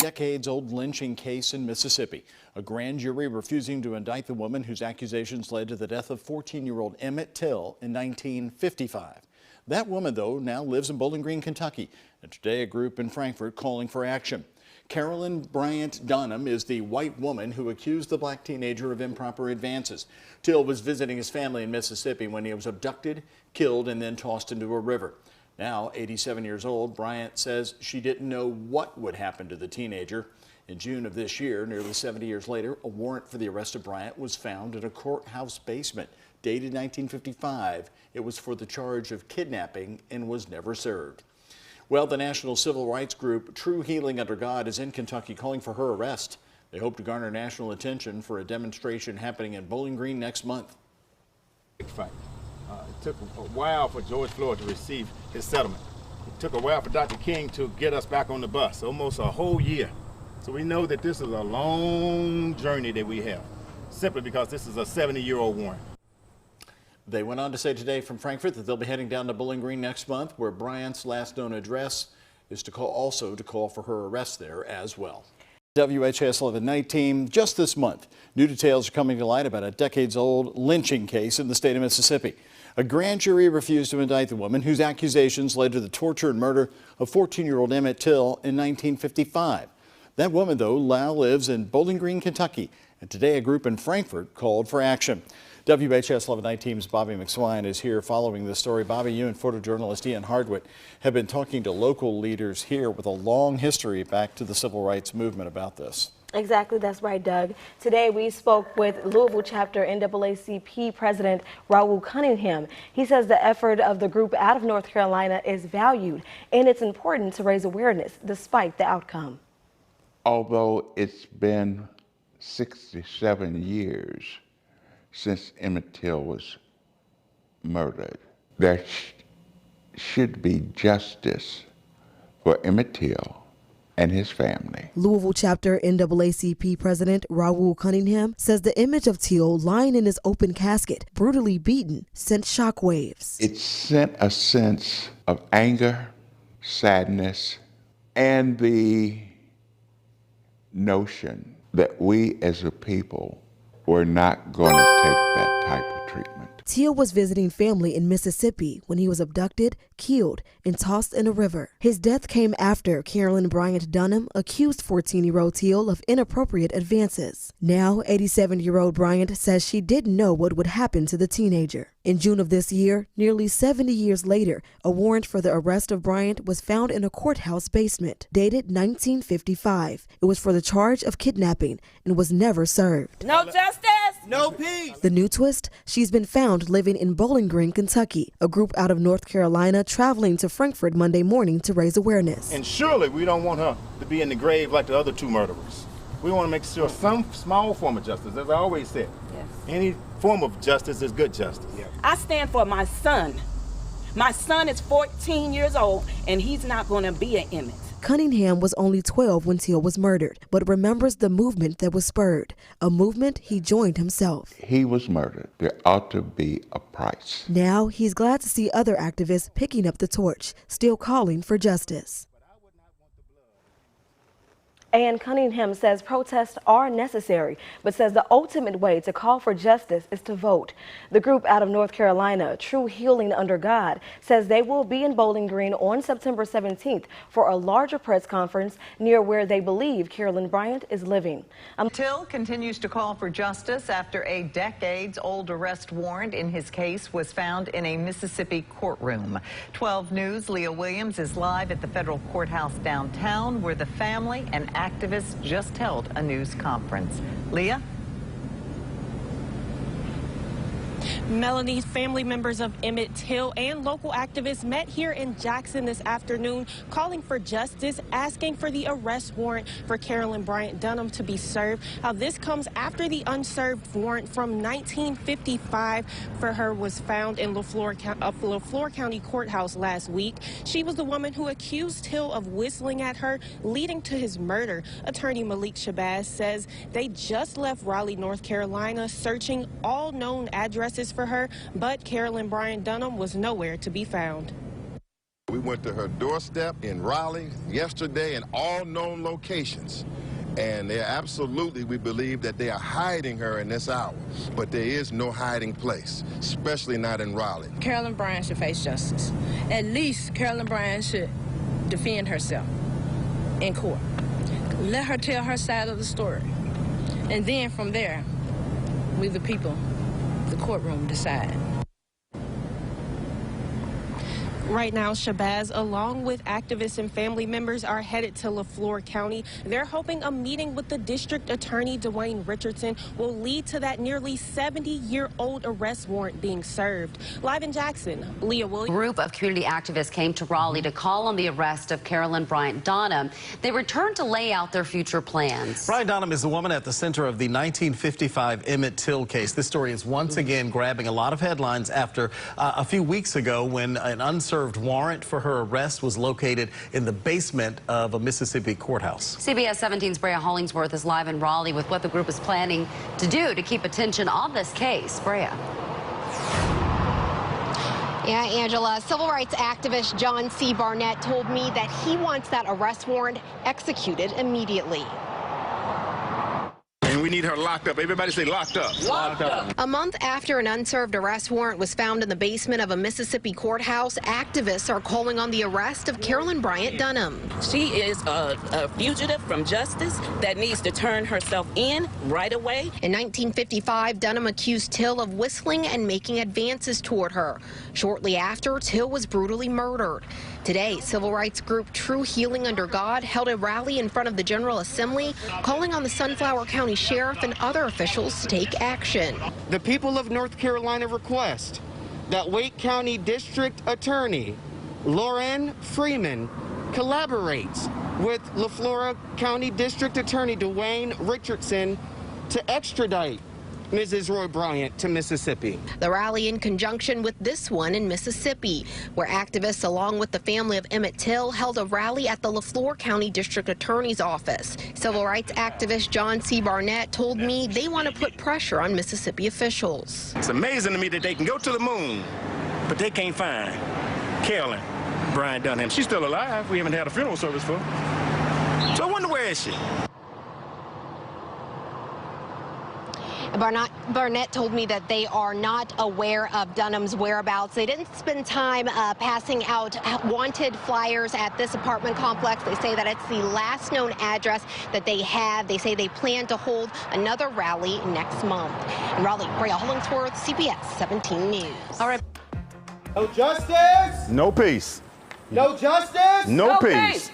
decades-old lynching case in Mississippi. A grand jury refusing to indict the woman whose accusations led to the death of 14-year-old Emmett Till in 1955. That woman, though, now lives in Bowling Green, Kentucky, and today a group in Frankfort calling for action. Carolyn Bryant is the white woman who accused the black teenager of improper advances. Till was visiting his family in Mississippi when he was abducted, killed, and then tossed into a river. Now 87 years old, Bryant says she didn't know what would happen to the teenager. In June of this year, nearly 70 years later, a warrant for the arrest of Bryant was found in a courthouse basement. Dated 1955, it was for the charge of kidnapping and was never served. Well, the national civil rights group True Healing Under God is in Kentucky calling for her arrest. They hope to garner national attention for a demonstration happening in Bowling Green next month. Big fight. It took a while for George Floyd to receive his settlement. It took a while for Dr. King to get us back on the bus, almost a whole year. So we know that this is a long journey that we have, simply because this is a 70-year-old warrant. They went on to say today from Frankfort that they'll be heading down to Bowling Green next month, where Bryant's last known address is to call for her arrest there as well. WHAS 11 night team, just this month, new details are coming to light about a decades-old lynching case in the state of Mississippi. A grand jury refused to indict the woman whose accusations led to the torture and murder of 14-year-old Emmett Till in 1955. That woman, though, now lives in Bowling Green, Kentucky, and today a group in Frankfort called for action. WHAS 11 night team's Bobby McSwine is here following this story. Bobby, you and photojournalist Ian Hardwick have been talking to local leaders here with a long history back to the civil rights movement about this. Exactly, that's right, Doug. Today we spoke with Louisville chapter NAACP President Raul Cunningham. He says the effort of the group out of North Carolina is valued and it's important to raise awareness despite the outcome. Although it's been 67 years since Emmett Till was murdered, there should be justice for Emmett Till and his family. Louisville chapter NAACP President Raul Cunningham says the image of Till lying in his open casket, brutally beaten, sent shockwaves. It sent a sense of anger, sadness, and the notion that we as a people were not going to take that type of treatment. Till was visiting family in Mississippi when he was abducted, killed, and tossed in a river. His death came after Carolyn Bryant accused 14-year-old Till of inappropriate advances. Now, 87-year-old Bryant says she didn't know what would happen to the teenager. In June of this year, nearly 70 years later, a warrant for the arrest of Bryant was found in a courthouse basement, dated 1955. It was for the charge of kidnapping and was never served. No justice, no peace. The new twist, she's been found living in Bowling Green, Kentucky. A group out of North Carolina traveling to Frankfort Monday morning to raise awareness. And surely we don't want her to be in the grave like the other two murderers. We want to make sure some small form of justice, as I always said. Yes. Any form of justice is good justice. Yeah. I stand for my son. My son is 14 years old, and he's not going to be an Emmett. Cunningham was only 12 when Till was murdered, but remembers the movement that was spurred, a movement he joined himself. He was murdered. There ought to be a price. Now he's glad to see other activists picking up the torch, still calling for justice. And Cunningham says protests are necessary, but says the ultimate way to call for justice is to vote. The group out of North Carolina, True Healing Under God, says they will be in Bowling Green on September 17th for a larger press conference near where they believe Carolyn Bryant is living. Till continues to call for justice after a decades-old arrest warrant in his case was found in a Mississippi courtroom. 12 News' Leah Williams is live at the federal courthouse downtown, where the family and activists just held a news conference. Leah? Melanie's family members of Emmett Till and local activists met here in Jackson this afternoon, calling for justice, asking for the arrest warrant for Carolyn Bryant Dunham to be served. Now, this comes after the unserved warrant from 1955 for her was found in LaFleur County Courthouse last week. She was the woman who accused Till of whistling at her, leading to his murder. Attorney Malik Shabazz says they just left Raleigh, North Carolina, searching all known addresses for her, but Carolyn Bryant Dunham was nowhere to be found. We went to her doorstep in Raleigh yesterday in all known locations. And they absolutely, we believe that they are hiding her in this hour. But there is no hiding place, especially not in Raleigh. Carolyn Bryant should face justice. At least Carolyn Bryant should defend herself in court. Let her tell her side of the story. And then from there, we the people, the courtroom, decide. Right now, Shabazz, along with activists and family members, are headed to Leflore County. They're hoping a meeting with the district attorney, Dwayne Richardson, will lead to that nearly 70-year-old arrest warrant being served. Live in Jackson, Leah Williams. A group of community activists came to Raleigh to call on the arrest of Carolyn Bryant Donham. They returned to lay out their future plans. Bryant Donham is the woman at the center of the 1955 Emmett Till case. This story is once again grabbing a lot of headlines after a few weeks ago when an unserved warrant for her arrest was located in the basement of a Mississippi courthouse. CBS 17's Brea Hollingsworth is live in Raleigh with what the group is planning to do to keep attention on this case. Brea. Yeah, Angela, civil rights activist John C. Barnett told me that he wants that arrest warrant executed immediately. And we need her locked up. Everybody say locked up. Locked up. A month after an unserved arrest warrant was found in the basement of a Mississippi courthouse, activists are calling on the arrest of Carolyn Bryant Donham. She is a fugitive from justice that needs to turn herself in right away. In 1955, Donham accused Till of whistling and making advances toward her. Shortly after, Till was brutally murdered. Today, civil rights group True Healing Under God held a rally in front of the General Assembly, calling on the Sunflower County Sheriff and other officials to take action. The people of North Carolina request that Wake County District Attorney Lauren Freeman collaborates with Leflore County District Attorney Dwayne Richardson to extradite Mrs. Roy Bryant to Mississippi. The rally in conjunction with this one in Mississippi, where activists along with the family of Emmett Till held a rally at the Leflore County District Attorney's office. Civil rights activist John C. Barnett told me they want to put pressure on Mississippi officials. It's amazing to me that they can go to the moon, but they can't find Carolyn Bryant Donham. She's still alive. We haven't had a funeral service for her. So I wonder, where is she? Barnett told me that they are not aware of Donham's whereabouts. They didn't spend time passing out wanted flyers at this apartment complex. They say that it's the last known address that they have. They say they plan to hold another rally next month. In Raleigh, Brea Hollingsworth, CBS 17 News. All right. No justice. No peace. No justice. No peace.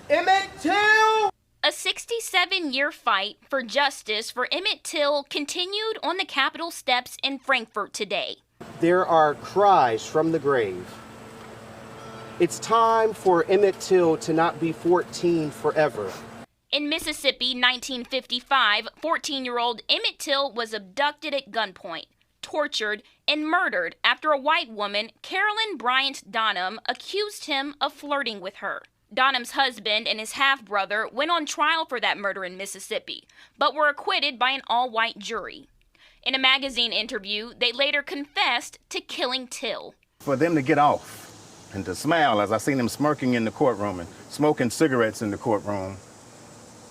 Emmett Till. A 67-year fight for justice for Emmett Till continued on the Capitol steps in Frankfort today. There are cries from the grave. It's time for Emmett Till to not be 14 forever. In Mississippi, 1955, 14-year-old Emmett Till was abducted at gunpoint, tortured, and murdered after a white woman, Carolyn Bryant Donham, accused him of flirting with her. Donham's husband and his half-brother went on trial for that murder in Mississippi, but were acquitted by an all-white jury. In a magazine interview, they later confessed to killing Till. For them to get off and to smile, as I seen them smirking in the courtroom and smoking cigarettes in the courtroom,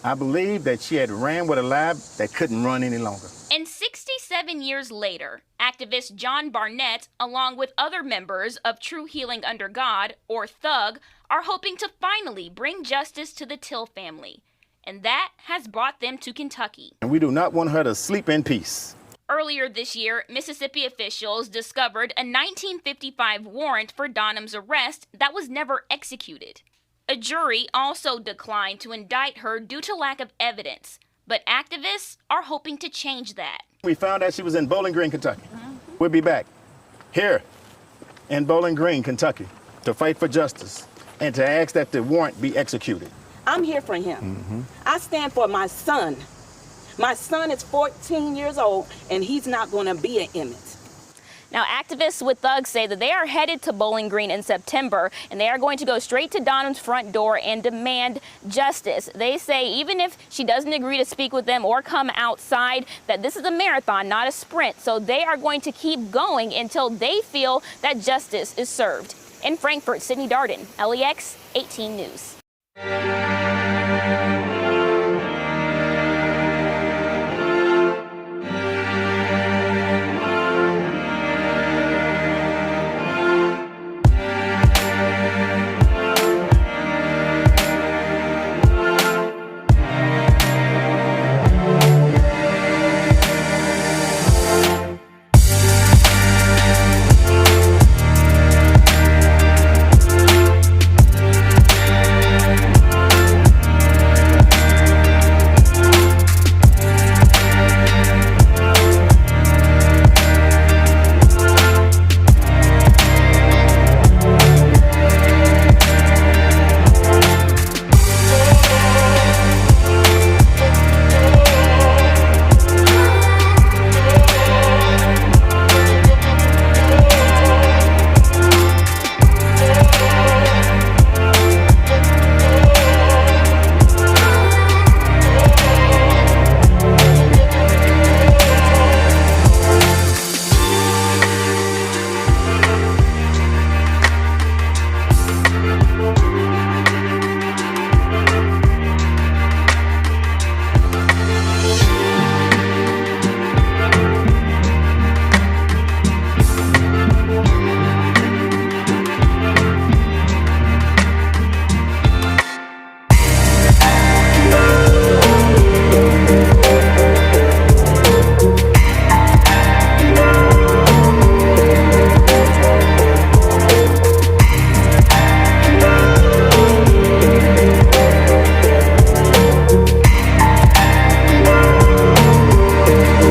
I believe that she had ran with a lab that couldn't run any longer. And 67 years later, activist John Barnett, along with other members of True Healing Under God, or THUG, are hoping to finally bring justice to the Till family. And that has brought them to Kentucky. And we do not want her to sleep in peace. Earlier this year, Mississippi officials discovered a 1955 warrant for Donham's arrest that was never executed. A jury also declined to indict her due to lack of evidence, but activists are hoping to change that. We found out she was in Bowling Green, Kentucky. We'll be back here in Bowling Green, Kentucky, to fight for justice and to ask that the warrant be executed. I'm here for him. I stand for my son. My son is 14 years old, and he's not going to be an Emmett. Now, activists with THUG say that they are headed to Bowling Green in September, and they are going to go straight to Donham's front door and demand justice. They say even if she doesn't agree to speak with them or come outside, that this is a marathon, not a sprint. So they are going to keep going until they feel that justice is served. In Frankfort, Sydney Darden, LEX 18 News.